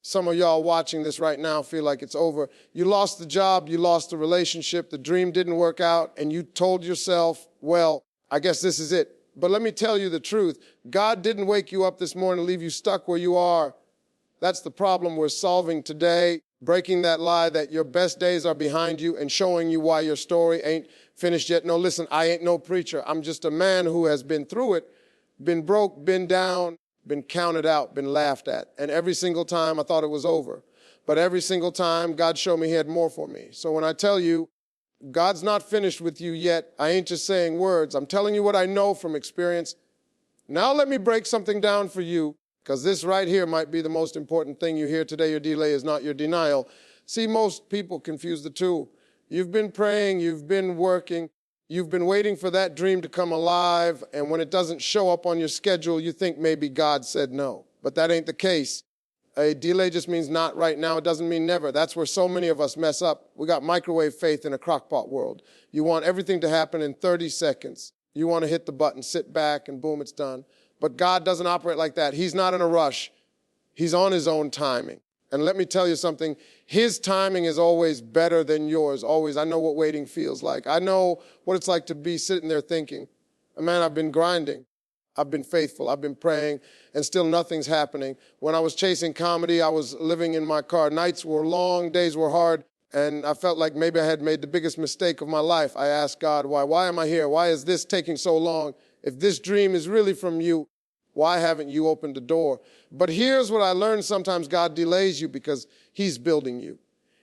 Some of y'all watching this right now feel like it's over. You lost the job, you lost the relationship, the dream didn't work out, and you told yourself, well, I guess this is it. But let me tell you the truth. God didn't wake you up this morning and leave you stuck where you are. That's the problem we're solving today, breaking that lie that your best days are behind you and showing you why your story ain't finished yet. No, listen, I ain't no preacher. I'm just a man who has been through it, been broke, been down, been counted out, been laughed at. And every single time I thought it was over. But every single time God showed me he had more for me. So when I tell you, God's not finished with you yet, I ain't just saying words. I'm telling you what I know from experience. Now let me break something down for you, because this right here might be the most important thing you hear today. Your delay is not your denial. See, most people confuse the two. You've been praying, you've been working, you've been waiting for that dream to come alive, and when it doesn't show up on your schedule, you think maybe God said no. But that ain't the case. A delay just means not right now. It doesn't mean never. That's where so many of us mess up. We got microwave faith in a crockpot world. You want everything to happen in 30 seconds. You want to hit the button, sit back, and boom, it's done. But God doesn't operate like that. He's not in a rush. He's on his own timing. And let me tell you something. His timing is always better than yours, always. I know what waiting feels like. I know what it's like to be sitting there thinking, man, I've been grinding. I've been faithful. I've been praying, and still nothing's happening. When I was chasing comedy, I was living in my car. Nights were long, days were hard, and I felt like maybe I had made the biggest mistake of my life. I asked God, why? Why am I here? Why is this taking so long? If this dream is really from you, why haven't you opened the door? But here's what I learned. Sometimes God delays you because he's building you.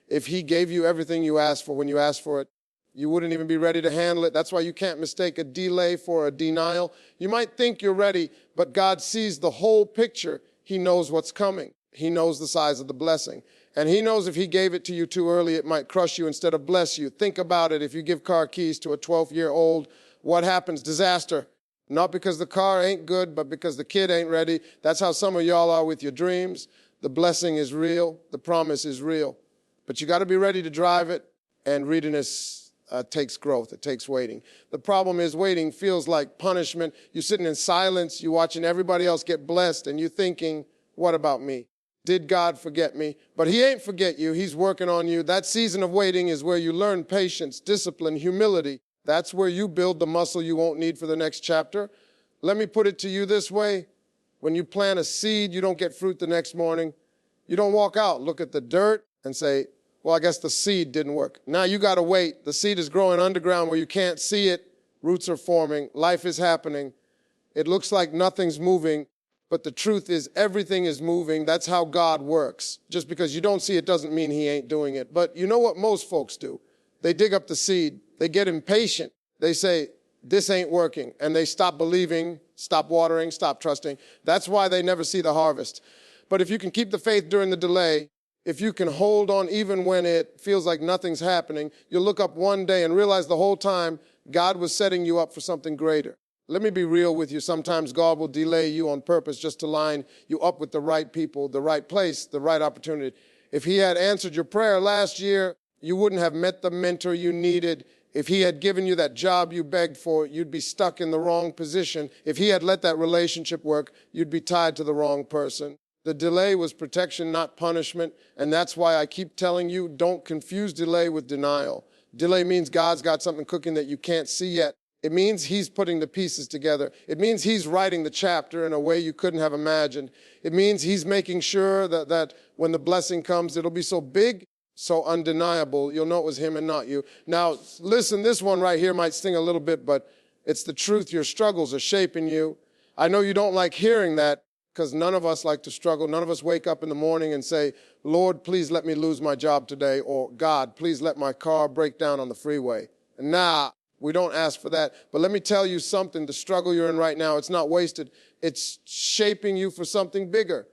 If he gave you everything you asked for when you asked for it, you wouldn't even be ready to handle it. That's why you can't mistake a delay for a denial. You might think you're ready, but God sees the whole picture. He knows what's coming. He knows the size of the blessing. And he knows if he gave it to you too early, it might crush you instead of bless you. Think about it. If you give car keys to a 12-year-old, what happens? Disaster. Not because the car ain't good, but because the kid ain't ready. That's how some of y'all are with your dreams. The blessing is real. The promise is real. But you got to be ready to drive it, and readiness takes growth. It takes waiting. The problem is waiting feels like punishment. You're sitting in silence. You're watching everybody else get blessed, and you're thinking, what about me? Did God forget me? But he ain't forget you. He's working on you. That season of waiting is where you learn patience, discipline, humility. That's where you build the muscle you won't need for the next chapter. Let me put it to you this way. When you plant a seed, you don't get fruit the next morning. You don't walk out, look at the dirt, and say, well, I guess the seed didn't work. Now you got to wait. The seed is growing underground where you can't see it. Roots are forming. Life is happening. It looks like nothing's moving, but the truth is everything is moving. That's how God works. Just because you don't see it doesn't mean he ain't doing it. But you know what most folks do? They dig up the seed. They get impatient. They say, this ain't working. And they stop believing, stop watering, stop trusting. That's why they never see the harvest. But if you can keep the faith during the delay, if you can hold on even when it feels like nothing's happening, you'll look up one day and realize the whole time God was setting you up for something greater. Let me be real with you. Sometimes God will delay you on purpose just to line you up with the right people, the right place, the right opportunity. If he had answered your prayer last year, you wouldn't have met the mentor you needed. If he had given you that job you begged for, you'd be stuck in the wrong position. If he had let that relationship work, you'd be tied to the wrong person. The delay was protection, not punishment. And that's why I keep telling you, don't confuse delay with denial. Delay means God's got something cooking that you can't see yet. It means he's putting the pieces together. It means he's writing the chapter in a way you couldn't have imagined. It means he's making sure that when the blessing comes, it'll be so big, so undeniable, you'll know it was him and not you. Now, listen, this one right here might sting a little bit, but it's the truth. Your struggles are shaping you. I know you don't like hearing that because none of us like to struggle. None of us wake up in the morning and say, Lord, please let me lose my job today, or God, please let my car break down on the freeway. Nah, we don't ask for that. But let me tell you something, the struggle you're in right now, it's not wasted. It's shaping you for something bigger.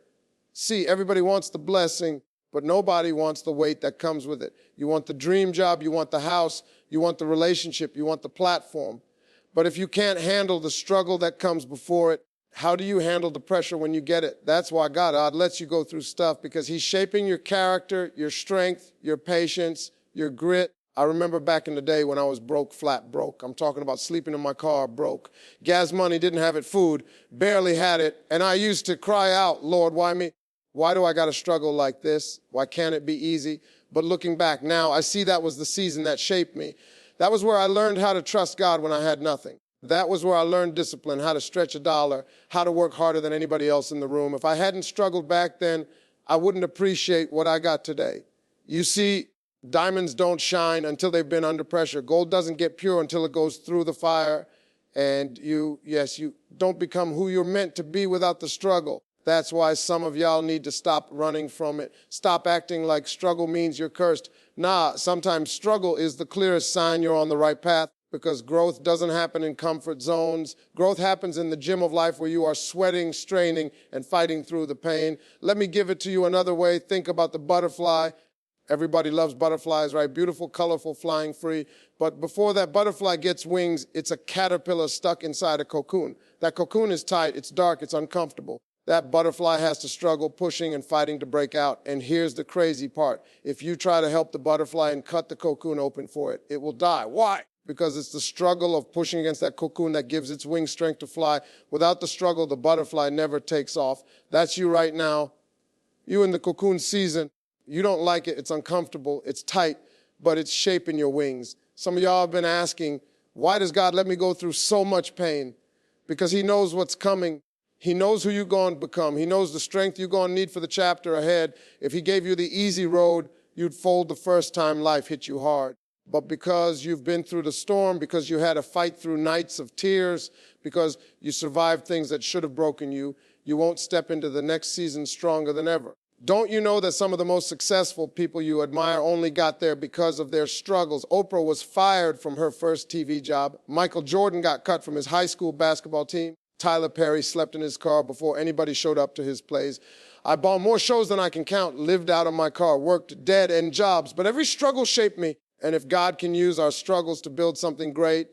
See, everybody wants the blessing, but nobody wants the weight that comes with it. You want the dream job, you want the house, you want the relationship, you want the platform. But if you can't handle the struggle that comes before it, how do you handle the pressure when you get it? That's why God lets you go through stuff, because he's shaping your character, your strength, your patience, your grit. I remember back in the day when I was broke, flat broke. I'm talking about sleeping in my car, broke. Gas money, didn't have it, food, barely had it. And I used to cry out, Lord, why me? Why do I got to struggle like this? Why can't it be easy? But looking back now, I see that was the season that shaped me. That was where I learned how to trust God when I had nothing. That was where I learned discipline, how to stretch a dollar, how to work harder than anybody else in the room. If I hadn't struggled back then, I wouldn't appreciate what I got today. You see, diamonds don't shine until they've been under pressure. Gold doesn't get pure until it goes through the fire. And you don't become who you're meant to be without the struggle. That's why some of y'all need to stop running from it. Stop acting like struggle means you're cursed. Nah, sometimes struggle is the clearest sign you're on the right path, because growth doesn't happen in comfort zones. Growth happens in the gym of life where you are sweating, straining, and fighting through the pain. Let me give it to you another way. Think about the butterfly. Everybody loves butterflies, right? Beautiful, colorful, flying free. But before that butterfly gets wings, it's a caterpillar stuck inside a cocoon. That cocoon is tight, it's dark, it's uncomfortable. That butterfly has to struggle, pushing and fighting to break out. And here's the crazy part. If you try to help the butterfly and cut the cocoon open for it, it will die. Why? Because it's the struggle of pushing against that cocoon that gives its wing strength to fly. Without the struggle, the butterfly never takes off. That's you right now. You in the cocoon season. You don't like it. It's uncomfortable. It's tight, but it's shaping your wings. Some of y'all have been asking, why does God let me go through so much pain? Because he knows what's coming. He knows who you're going to become. He knows the strength you're going to need for the chapter ahead. If he gave you the easy road, you'd fold the first time life hit you hard. But because you've been through the storm, because you had to fight through nights of tears, because you survived things that should have broken you, you won't step into the next season stronger than ever. Don't you know that some of the most successful people you admire only got there because of their struggles? Oprah was fired from her first TV job. Michael Jordan got cut from his high school basketball team. Tyler Perry slept in his car before anybody showed up to his plays. I bought more shows than I can count, lived out of my car, worked dead end jobs, but every struggle shaped me. And if God can use our struggles to build something great,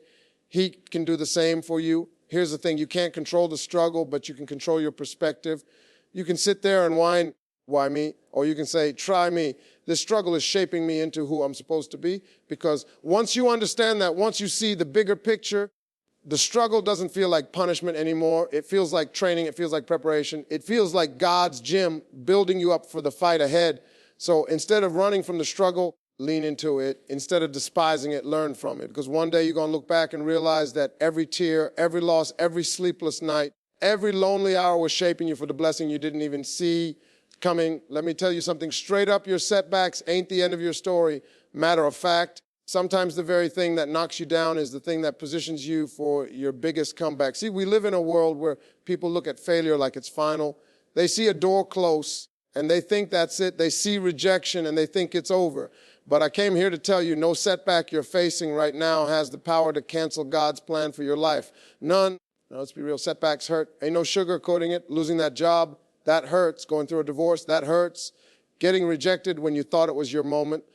he can do the same for you. Here's the thing, you can't control the struggle, but you can control your perspective. You can sit there and whine, why me? Or you can say, try me. This struggle is shaping me into who I'm supposed to be. Because once you understand that, once you see the bigger picture, the struggle doesn't feel like punishment anymore. It feels like training. It feels like preparation. It feels like God's gym building you up for the fight ahead. So instead of running from the struggle, lean into it. Instead of despising it, learn from it. Because one day you're going to look back and realize that every tear, every loss, every sleepless night, every lonely hour was shaping you for the blessing you didn't even see coming. Let me tell you something straight up. Your setbacks ain't the end of your story. Matter of fact, sometimes the very thing that knocks you down is the thing that positions you for your biggest comeback. See, we live in a world where people look at failure like it's final. They see a door close and they think that's it. They see rejection and they think it's over. But I came here to tell you, no setback you're facing right now has the power to cancel God's plan for your life. None. Now, let's be real. Setbacks hurt. Ain't no sugarcoating it. Losing that job, that hurts. Going through a divorce, that hurts. Getting rejected when you thought it was your moment,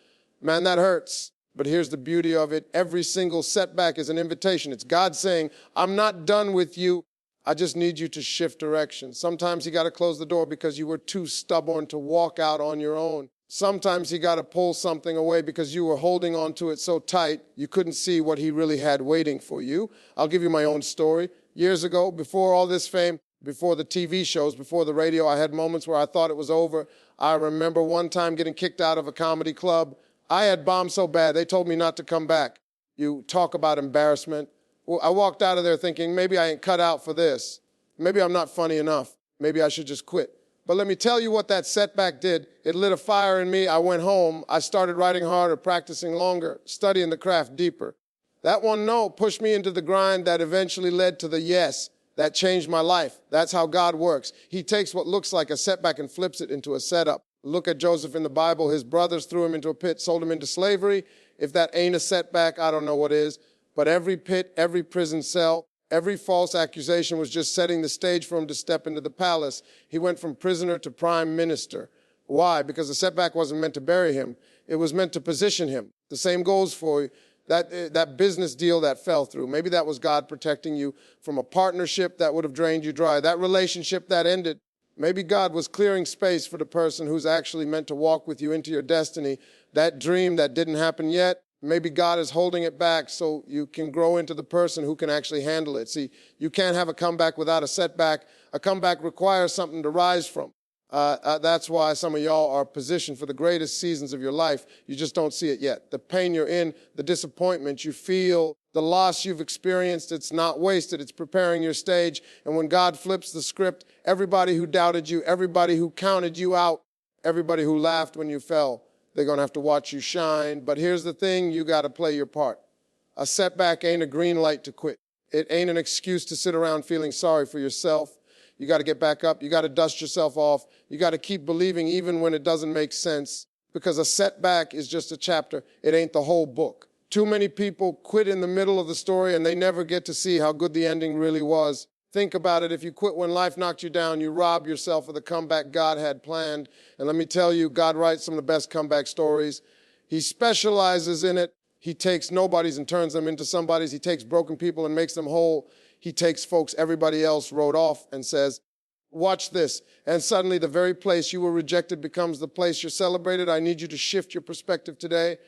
man, that hurts. But here's the beauty of it. Every single setback is an invitation. It's God saying, I'm not done with you. I just need you to shift direction. Sometimes you got to close the door because you were too stubborn to walk out on your own. Sometimes you got to pull something away because you were holding on to it so tight you couldn't see what he really had waiting for you. I'll give you my own story. Years ago, before all this fame, before the TV shows, before the radio, I had moments where I thought it was over. I remember one time getting kicked out of a comedy club. I had bombed so bad, they told me not to come back. You talk about embarrassment. Well, I walked out of there thinking, maybe I ain't cut out for this. Maybe I'm not funny enough. Maybe I should just quit. But let me tell you what that setback did. It lit a fire in me. I went home. I started writing harder, practicing longer, studying the craft deeper. That one no pushed me into the grind that eventually led to the yes. That changed my life. That's how God works. He takes what looks like a setback and flips it into a setup. Look at Joseph in the Bible. His brothers threw him into a pit, sold him into slavery. If that ain't a setback, I don't know what is. But every pit, every prison cell, every false accusation was just setting the stage for him to step into the palace. He went from prisoner to prime minister. Why? Because the setback wasn't meant to bury him. It was meant to position him. The same goes for that business deal that fell through. Maybe that was God protecting you from a partnership that would have drained you dry. That relationship that ended. Maybe God was clearing space for the person who's actually meant to walk with you into your destiny. That dream that didn't happen yet, maybe God is holding it back so you can grow into the person who can actually handle it. See, you can't have a comeback without a setback. A comeback requires something to rise from. That's why some of y'all are positioned for the greatest seasons of your life. You just don't see it yet. The pain you're in, the disappointment you feel, the loss you've experienced, it's not wasted. It's preparing your stage. And when God flips the script, everybody who doubted you, everybody who counted you out, everybody who laughed when you fell, they're going to have to watch you shine. But here's the thing, you got to play your part. A setback ain't a green light to quit. It ain't an excuse to sit around feeling sorry for yourself. You got to get back up. You got to dust yourself off. You got to keep believing even when it doesn't make sense, because a setback is just a chapter. It ain't the whole book. Too many people quit in the middle of the story and they never get to see how good the ending really was. Think about it. If you quit when life knocked you down, you rob yourself of the comeback God had planned. And let me tell you, God writes some of the best comeback stories. He specializes in it. He takes nobodies and turns them into somebodies. He takes broken people and makes them whole. He takes folks everybody else wrote off and says, watch this. And suddenly the very place you were rejected becomes the place you're celebrated. I need you to shift your perspective today.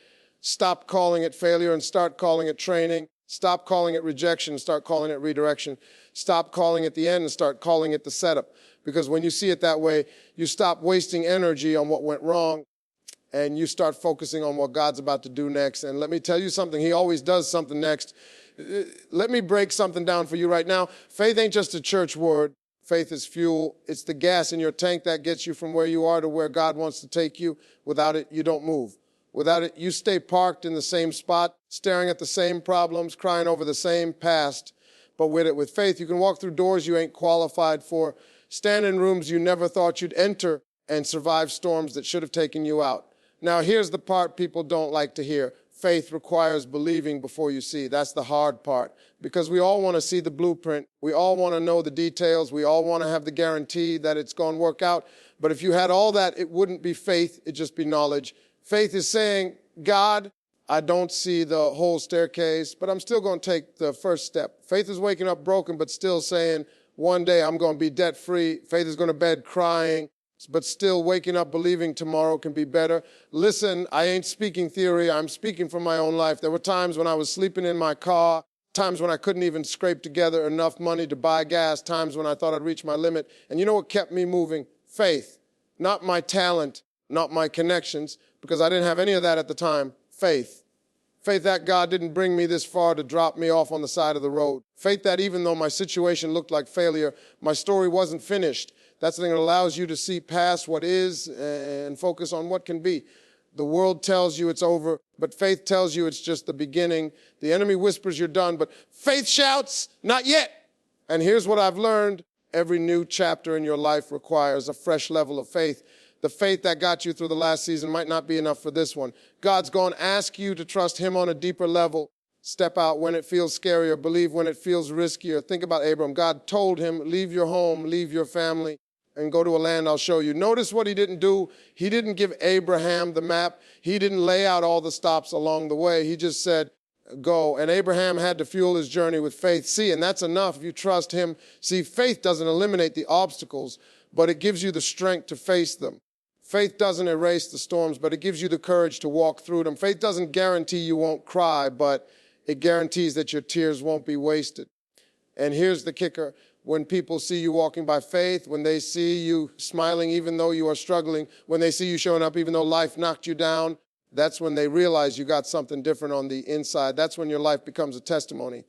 Stop calling it failure and start calling it training. Stop calling it rejection and start calling it redirection. Stop calling it the end and start calling it the setup. Because when you see it that way, you stop wasting energy on what went wrong and you start focusing on what God's about to do next. And let me tell you something, He always does something next. Let me break something down for you right now. Faith ain't just a church word. Faith is fuel. It's the gas in your tank that gets you from where you are to where God wants to take you. Without it, you don't move. Without it, you stay parked in the same spot, staring at the same problems, crying over the same past. But with faith, you can walk through doors you ain't qualified for, stand in rooms you never thought you'd enter, and survive storms that should have taken you out. Now, here's the part people don't like to hear. Faith requires believing before you see. That's the hard part, because we all want to see the blueprint. We all want to know the details. We all want to have the guarantee that it's going to work out. But if you had all that, it wouldn't be faith. It'd just be knowledge. Faith is saying, God, I don't see the whole staircase, but I'm still going to take the first step. Faith is waking up broken, but still saying, one day I'm going to be debt-free. Faith is going to bed crying, but still waking up believing tomorrow can be better. Listen, I ain't speaking theory. I'm speaking from my own life. There were times when I was sleeping in my car, times when I couldn't even scrape together enough money to buy gas, times when I thought I'd reached my limit. And you know what kept me moving? Faith. Not my talent, not my connections, because I didn't have any of that at the time. Faith. Faith that God didn't bring me this far to drop me off on the side of the road. Faith that even though my situation looked like failure, my story wasn't finished. That's the thing that allows you to see past what is and focus on what can be. The world tells you it's over, but faith tells you it's just the beginning. The enemy whispers you're done, but faith shouts, not yet. And here's what I've learned. Every new chapter in your life requires a fresh level of faith. The faith that got you through the last season might not be enough for this one. God's going to ask you to trust Him on a deeper level. Step out when it feels scarier. Believe when it feels riskier. Think about Abram. God told him, leave your home, leave your family, and go to a land I'll show you. Notice what He didn't do. He didn't give Abraham the map. He didn't lay out all the stops along the way. He just said, go. And Abraham had to fuel his journey with faith. See, and that's enough if you trust Him. See, faith doesn't eliminate the obstacles, but it gives you the strength to face them. Faith doesn't erase the storms, but it gives you the courage to walk through them. Faith doesn't guarantee you won't cry, but it guarantees that your tears won't be wasted. And here's the kicker. When people see you walking by faith, when they see you smiling even though you are struggling, when they see you showing up even though life knocked you down, that's when they realize you got something different on the inside. That's when your life becomes a testimony.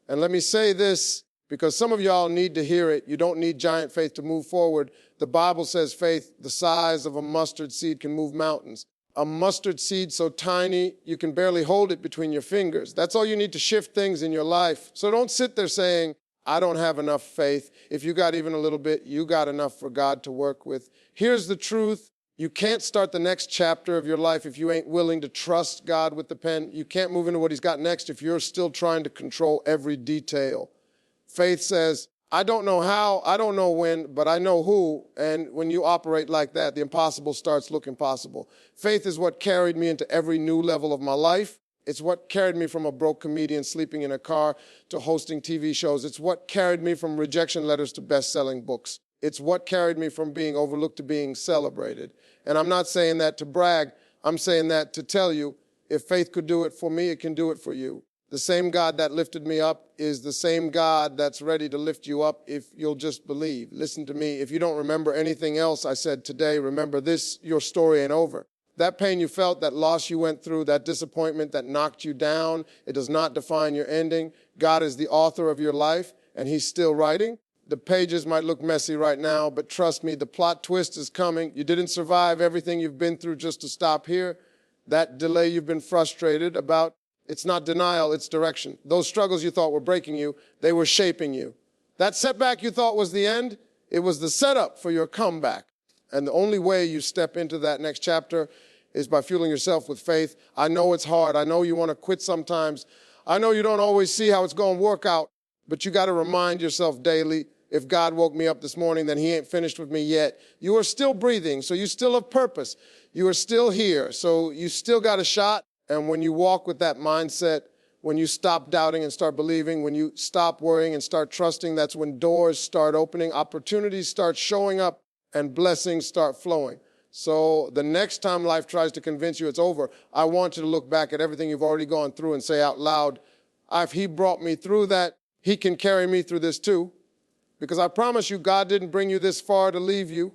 And let me say this, because some of y'all need to hear it. You don't need giant faith to move forward. The Bible says faith the size of a mustard seed can move mountains. A mustard seed so tiny you can barely hold it between your fingers. That's all you need to shift things in your life. So don't sit there saying, I don't have enough faith. If you got even a little bit, you got enough for God to work with. Here's the truth. You can't start the next chapter of your life if you ain't willing to trust God with the pen. You can't move into what He's got next if you're still trying to control every detail. Faith says, I don't know how, I don't know when, but I know who. And when you operate like that, the impossible starts looking possible. Faith is what carried me into every new level of my life. It's what carried me from a broke comedian sleeping in a car to hosting TV shows. It's what carried me from rejection letters to best-selling books. It's what carried me from being overlooked to being celebrated. And I'm not saying that to brag. I'm saying that to tell you, if faith could do it for me, it can do it for you. The same God that lifted me up is the same God that's ready to lift you up if you'll just believe. Listen to me. If you don't remember anything else I said today, remember this: your story ain't over. That pain you felt, that loss you went through, that disappointment that knocked you down, it does not define your ending. God is the author of your life, and he's still writing. The pages might look messy right now, but trust me, the plot twist is coming. You didn't survive everything you've been through just to stop here. That delay you've been frustrated about, it's not denial, it's direction. Those struggles you thought were breaking you, they were shaping you. That setback you thought was the end, it was the setup for your comeback. And the only way you step into that next chapter is by fueling yourself with faith. I know it's hard. I know you want to quit sometimes. I know you don't always see how it's going to work out, but you got to remind yourself daily, if God woke me up this morning, then he ain't finished with me yet. You are still breathing, so you still have purpose. You are still here, so you still got a shot. And when you walk with that mindset, when you stop doubting and start believing, when you stop worrying and start trusting, that's when doors start opening, opportunities start showing up, and blessings start flowing. So the next time life tries to convince you it's over, I want you to look back at everything you've already gone through and say out loud, if he brought me through that, he can carry me through this too. Because I promise you, God didn't bring you this far to leave you.